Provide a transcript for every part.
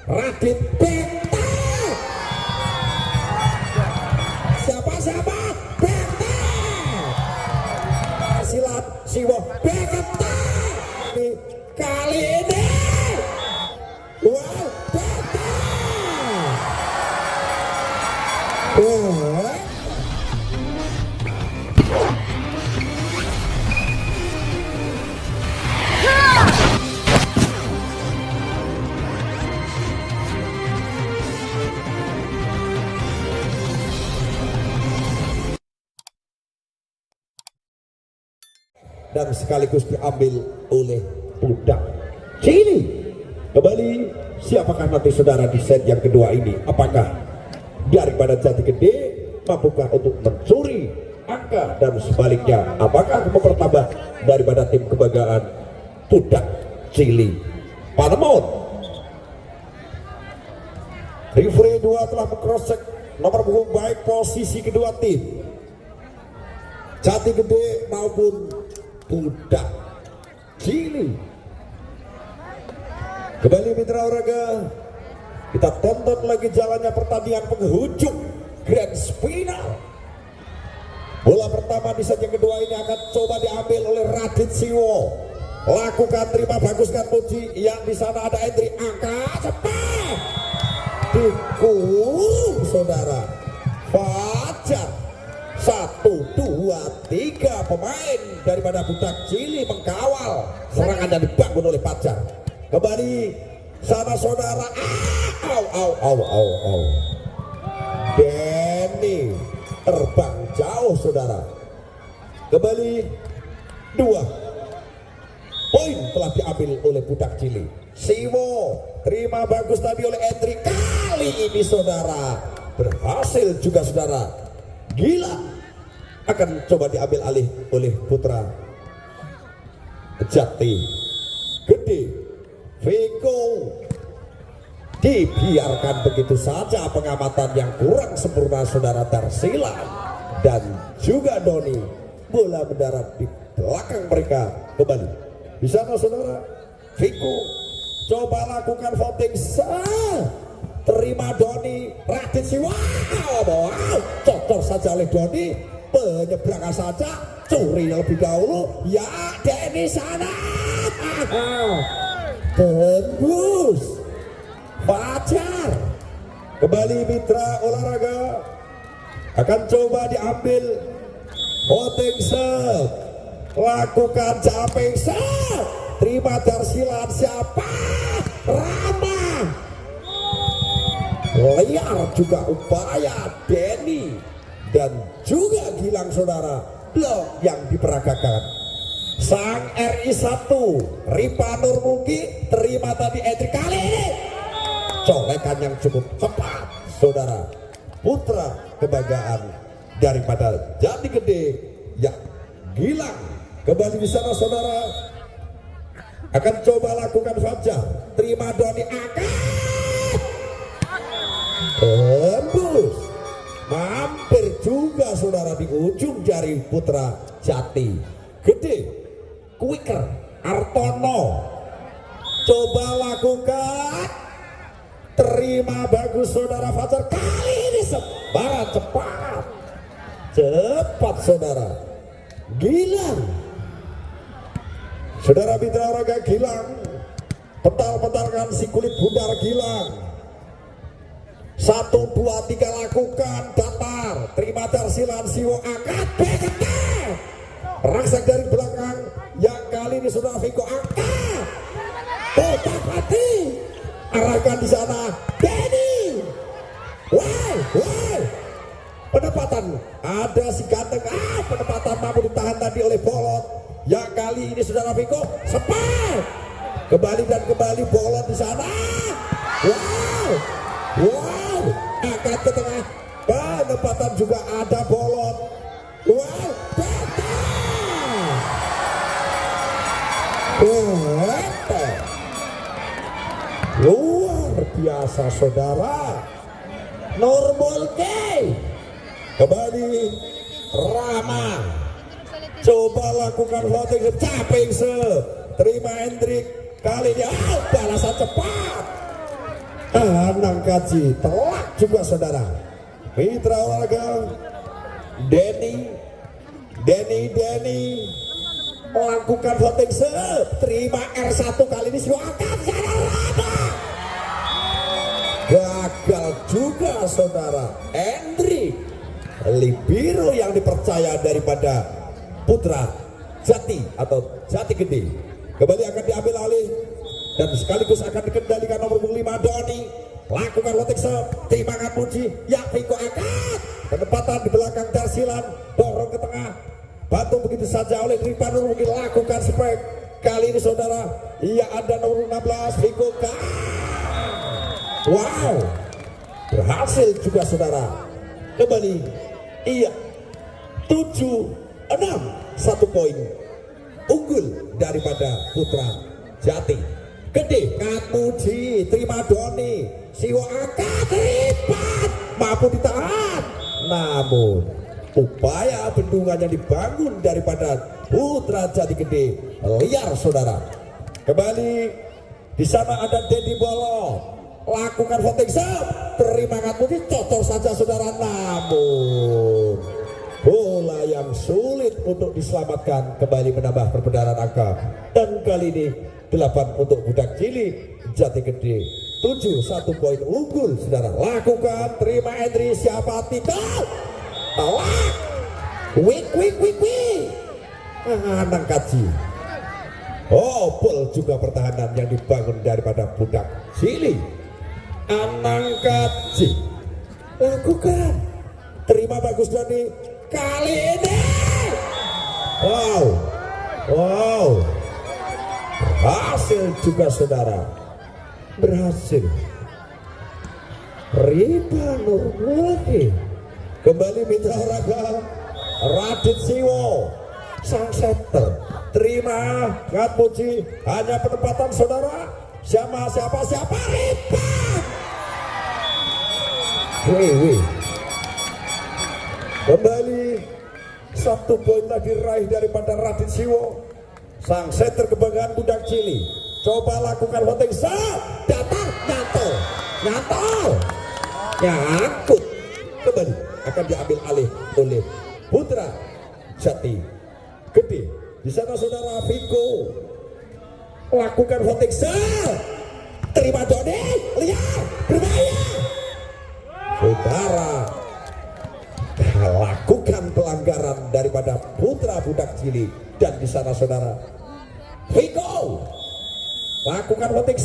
Radit Bekta. Siapa Bekta. Silat Siwo Bekta. Kali ini wow Bekta. Dan sekaligus diambil oleh Budak Cili. Kembali siapakah nanti saudara di set yang kedua ini? Apakah daripada Jati Gede mampukah untuk mencuri angka, dan sebaliknya apakah mempertambah daripada tim kebanggaan Budak Cili Panemon? Referee 2 telah mengcross-check nomor punggung baik posisi kedua tim Jati Gede maupun Budak Cili. Kembali mitra olahraga, kita tonton lagi jalannya pertandingan penghujung grand final. Bola pertama di set yang kedua ini akan coba diambil oleh Radit Siwo. Lakukan terima baguskan Puji. Yang di sana ada Endri, angkat cepat dikurung saudara. Fajar. 1, 2, 3 pemain daripada Budak Cili mengkawal serangan yang dibangun oleh Fajar. Kembali sana saudara. Au. Denny terbang jauh saudara. Kembali 2 poin telah diambil oleh Budak Cili. Siwo terima bagus tadi oleh Endri. Kali ini saudara berhasil juga saudara. Gila akan coba diambil alih oleh putra Jati Gede. Viko dibiarkan begitu saja, pengamatan yang kurang sempurna saudara Tarsila dan juga Doni. Bola mendarat di belakang mereka. Kembali di sana saudara. Viko coba lakukan voting. Terima Doni. Radit Siwo. Wow, cocok saja oleh Doni. Penyeberangan saja, curi lebih dahulu. Ya Denny sana tembus Fajar. Kembali mitra olahraga akan coba diambil voting set. Lakukan jumping set. Terima Darsilan. Siapa? Rama. Liar juga upaya Denny dan juga Gilang saudara. Blok yang diperagakan sang RI1 Ripa Nurmugi. Terima tadi Edri. Kali ini colekan yang cukup cepat saudara. Putra kebanggaan daripada Jati Gede ya Gilang. Kembali di sana saudara akan coba lakukan Fajar. Terima Doni, angkat tembus. Mampir juga saudara di ujung jari putra Jati Gede. Quicker Artono coba lakukan. Terima bagus saudara Fajar. Kali ini sebaran cepat saudara. Gilang saudara mitra olahraga Gilang. Petal-petalkan si kulit bundar Gilang. 1, 2, 3 lakukan datar. Terima Darsilan. Siwo angkat Bekta. Rangsek dari belakang. Yang kali ini saudara Viko angkat. Putar hati. Arahkan di sana Denny. Wow. Penempatan ada si ganteng. Penempatan mampu ditahan tadi oleh Bolot. Yang kali ini saudara Viko sepat. Kembali dan kembali Bolot di sana. Wow, angkat ke tengah. Penempatan juga ada Bolot. Wow, Bekta. Luar biasa saudara. Nurmulke. Kembali Rama. Coba lakukan voting. Caping se. Terima Hendrik. Kali ini balasan cepat. Anang Kaji telak juga saudara. Mitra olahraga Denny melakukan voting terima R1 kali ini silakan saudara. Gagal juga saudara. Hendrik libero yang dipercaya daripada Putra Jati atau Jati Gede kembali akan diambil alih dan sekaligus akan dikendalikan nomor 5 Doni. Lakukan lotek terima kasih Puji yang Viko akad penempatan di belakang Darsilan, dorong ke tengah, bantu begitu saja oleh Ripanur. Mungkin lakukan spek kali ini saudara. Iya, ada nomor 16 Viko Kang. Wow, berhasil juga saudara. Kembali iya 7-6, 1 poin unggul daripada Putra Jati Gede. Katmuji terima Doni Siwa akad ripat mampu ditahan, namun upaya bendungan yang dibangun daripada Putra Jati Gede liar saudara. Kembali di sana ada Dedi Bolo, lakukan voting terima Katmuji cocok saja saudara, namun bola yang sulit untuk diselamatkan kembali menambah perbedaan angka, dan kali ini 8 untuk Budak Cilik Jati Gede 7-1 poin unggul saudara. Lakukan terima Endri siapa Tito tolak wik Anang Kaji. Bol juga pertahanan yang dibangun daripada Budak Cilik. Anang Kaji lakukan terima bagus Doni kali ini. Wow berhasil juga saudara, berhasil. Ripanur lagi kembali mitra olahraga Radit Siwo sang setter terima Katmuji, hanya penempatan saudara. Siapa Ripan kembali 1 poin lagi raih daripada Radit Siwo sang setter kebanggaan Budak Cilik. Coba lakukan voting datang nyangkut kembali akan diambil alih oleh Putra Jati Gede. Di sana saudara Viko lakukan voting terima Doni lihat berbahaya saudara. Lakukan pelanggaran daripada Putra Budak Cilik, dan di sana saudara Viko lakukan voting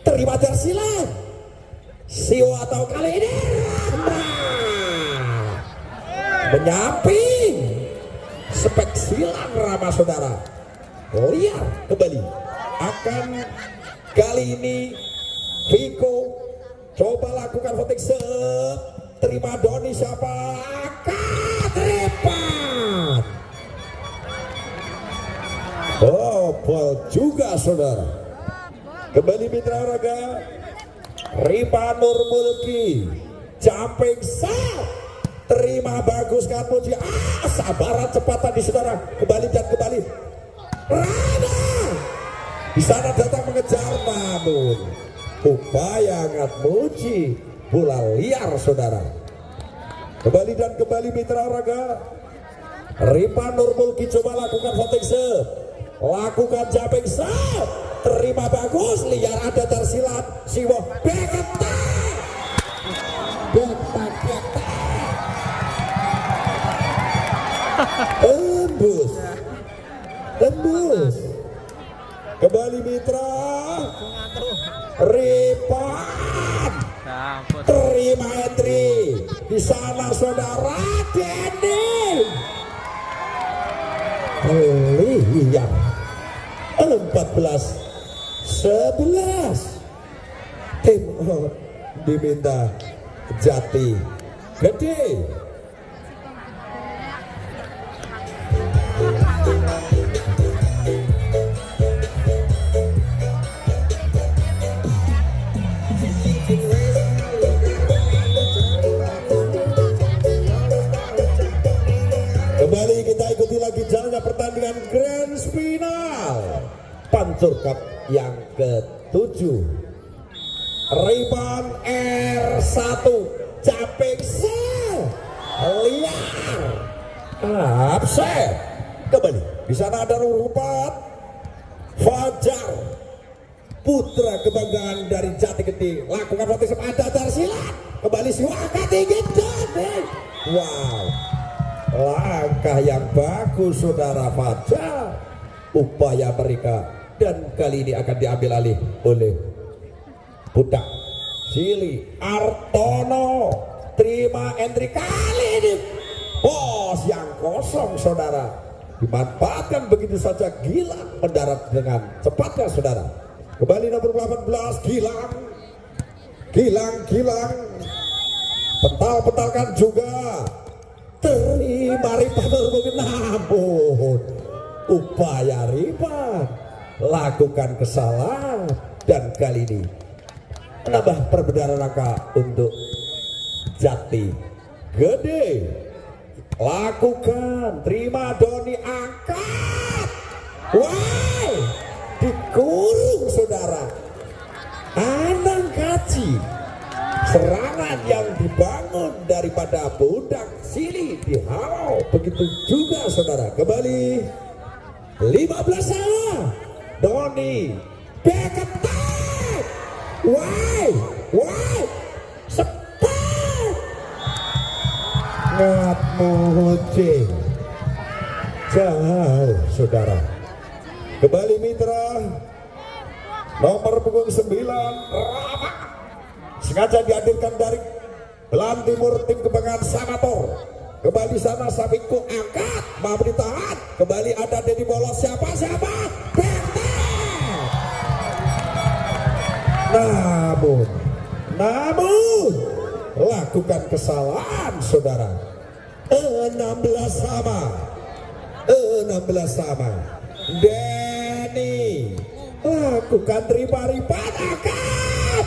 terima Darsilan Siwo atau kali ini menyamping spek silang Rama saudara. Liar kembali akan kali ini Viko coba lakukan voting terima Doni siapa akad repat. Bol juga saudara. Kembali mitra olahraga Ripanur Mulki jumping terima bagus Katmuji. Sabaran cepatan di saudara. Kembali Rana di sana datang mengejar, namun upaya Katmuji bola liar saudara. Kembali mitra olahraga Ripanur Mulki coba lakukan voting lakukan jumping terima bagus liar, ada Darsilan Siwo tembus kembali mitra Ripan terima entry di sana saudara. Denny liar 14-11 tim diminta Jati Gede. Kembali kita ikuti lagi jalannya pertandingan Grand Final Pancur Cup yang ke-7. Ripan R1 Caping sel liar upset kembali. Di sana ada nomor 4 Fajar putra kebanggaan dari Jati Gede, lakukan rotation ada tersilat kembali siwaka tinggi dan wow, langkah yang bagus saudara Fajar upaya mereka, dan kali ini akan diambil alih oleh budak Cili Artono. Terima entry kali ini pos yang kosong saudara dimanfaatkan begitu saja. Gilang mendarat dengan cepatnya saudara. Kembali nomor 18 Gilang pentalkan juga. Terima Ripan namun upaya Ripan lakukan kesalahan, dan kali ini menambah perbedaan angka untuk Jati Gede. Lakukan, terima Doni angkat. Wow, dikurung saudara. Anang Kaci, serangan yang dibangun daripada budak Sili dihalau, begitu juga saudara. Kembali 15 salah Doni back attack. Why cepat Ngatmuci jauh saudara. Kembali mitra nomor punggung 9 Rama, sengaja dihadirkan dari belahan timur tim kebanggaan Samator. Kembali sana Safiku angkat, mau ditahan. Kembali ada Dedi Bolos, siapa namun lakukan kesalahan saudara. 16 sama Denny lakukan ribat angkat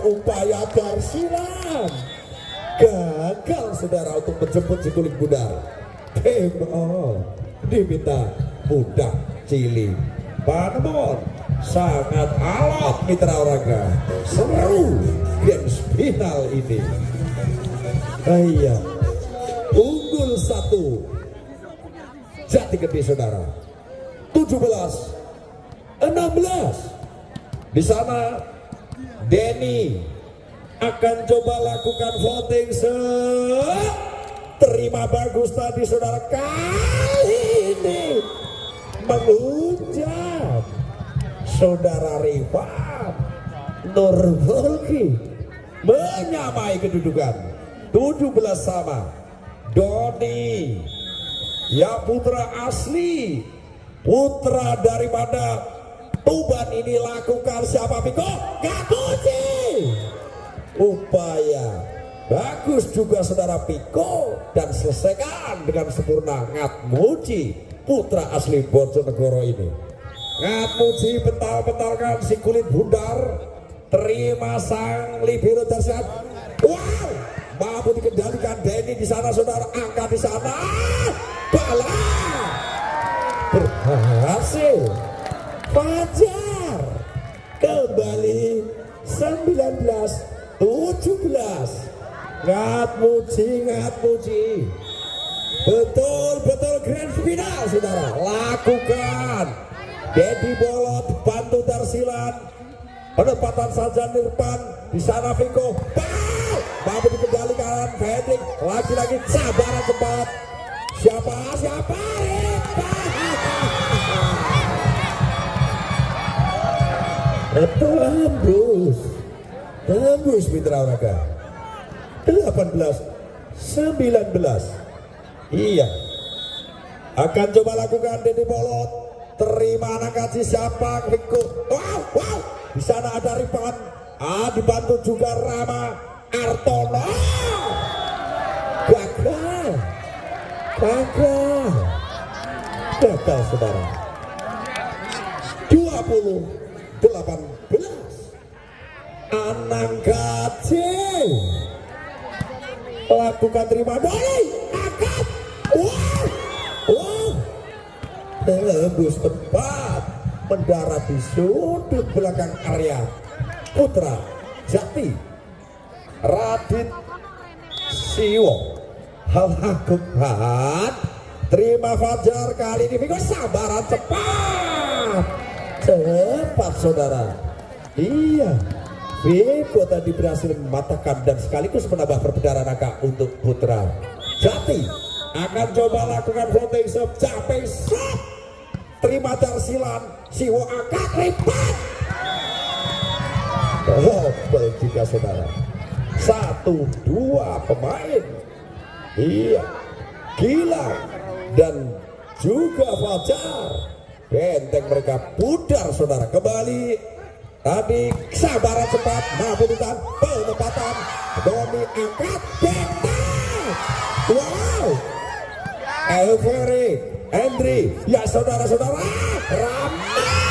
upaya Darsilan gagal saudara untuk menjemput si kulit budar. Diminta budak Cili Panemon. Sangat alot mitra olahraga, seru grand final ini. Iya, unggul 1 Jati Gede saudara. 17-16. Di sana Denny akan coba lakukan voting terima bagus tadi saudara. Kali ini menghujam saudara Rifat Nurbolki menyamai kedudukan 17 sama. Doni ya putra asli, putra daripada Tuban ini lakukan siapa Piko Gakuci. Upaya bagus juga saudara Piko dan selesaikan dengan sempurna Ngatmuci putra asli Bojonegoro ini. Ngatmuci pentalkan si kulit bundar. Terima sang libero tersebut. Wow, mampu dikendalikan Denny di sana saudara. Angkat di sana. Bala berhasil. Fajar kembali 19-17. Ngatmuci. Betul grand final saudara. Lakukan. Dedi Bolot bantu Darsilan, penempatan saja Nirpan di sana Viko, mampu dikendalikan Hendrik, lagi-lagi sabaran cepat. Siapa tembus mitra olahraga. 18-19. Iya, akan coba lakukan Dedi Bolot. Terima anak kasih siapa Viko. Wow, di sana ada Ripan. Dibantu juga Rama Artono. Gagal saudara. 20-18. Anang Kaci lakukan terima Doni angkat. Wow, tembus tempat mendarat di sudut belakang area Putra Jati. Radit Siwo Halakukan terima Fajar kali ini Viko sabaran cepat saudara. Iya, Viko tadi berhasil mematahkan dan sekaligus menambah perbedaan angka untuk Putra Jati. Akan coba lakukan floating shot, capek shot, terima tarsilan Siwo angkat lipat. Double juga saudara. 1-2 pemain. Iya, Gilang dan juga Fajar. Benteng mereka pudar saudara. Kembali tadi sabaran cepat, nabutan penempatan Doni angkat benteng. Wow, Elveri Hendri, ya saudara-saudara, ramai.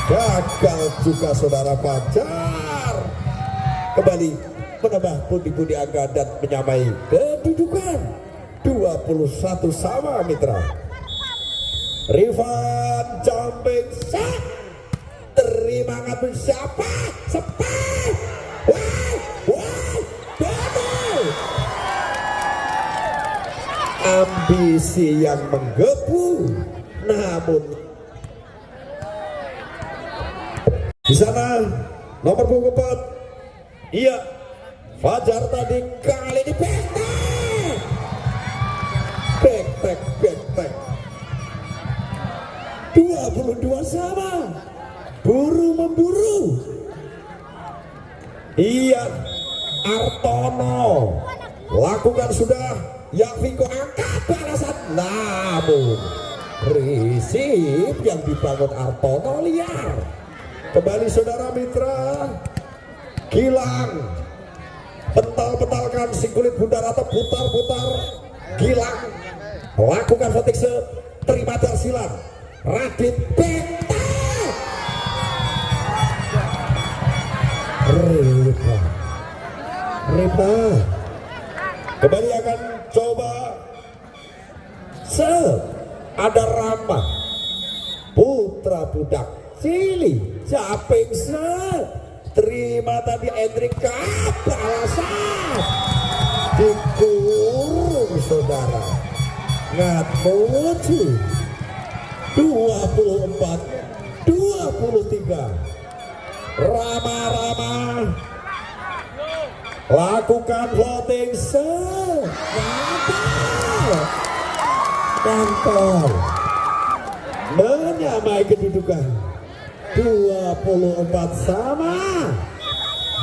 Gagal juga saudara Fajar. Kembali menambah pundi-pundi angka dan menyamai kedudukan 21 sama mitra. Rifan jumping set, terima ngambil siapa? Cepat. Double. Ambisi yang menggebu, namun di sana nomor punggung 4. Iya, Fajar tadi kali ini back 22 sama, buru memburu. Iya, Artono lakukan sudah, yang Viko angkat balasan, namun risip yang dibangun Artono liar. Kembali saudara mitra, Gilang pental-pentalkan si kulit bundar atau putar-putar. Gilang lakukan fotik terima tarsilan. Radit pental. Ripa kembali akan coba ada Rama Putra Budak Cili caping terima tadi Endrika balasan dikurung saudara. Ngatmuji 24-23. Rama lakukan floating kantor menyamai kedudukan 24 sama.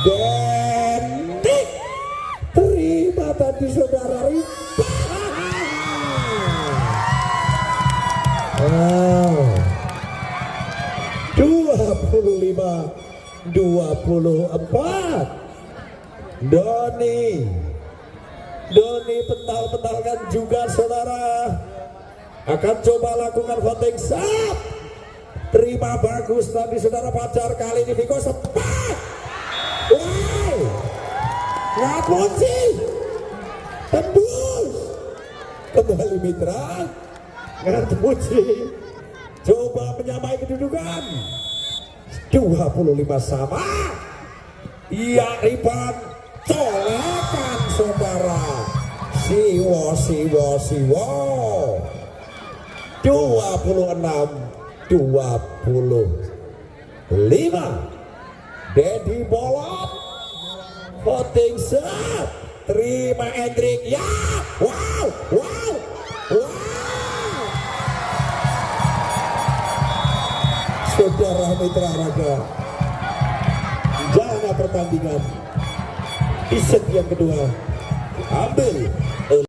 Denik terima tadi saudara Ripa. Wow, 25-24. Doni pental-pentalkan juga saudara. Akan coba lakukan voting shot. Terima bagus tadi saudara Fajar kali ini Viko sempat. Wow, ngapunci tembus. Kembali mitra, ngapunci coba menyamai kedudukan 25 sama. Iya, Ripan colekan saudara. Siwo 26-25. Dedi Bolot voting set terima Hendrik ya. Wow saudara mitra raga, jangan pertandingan di set yang kedua ambil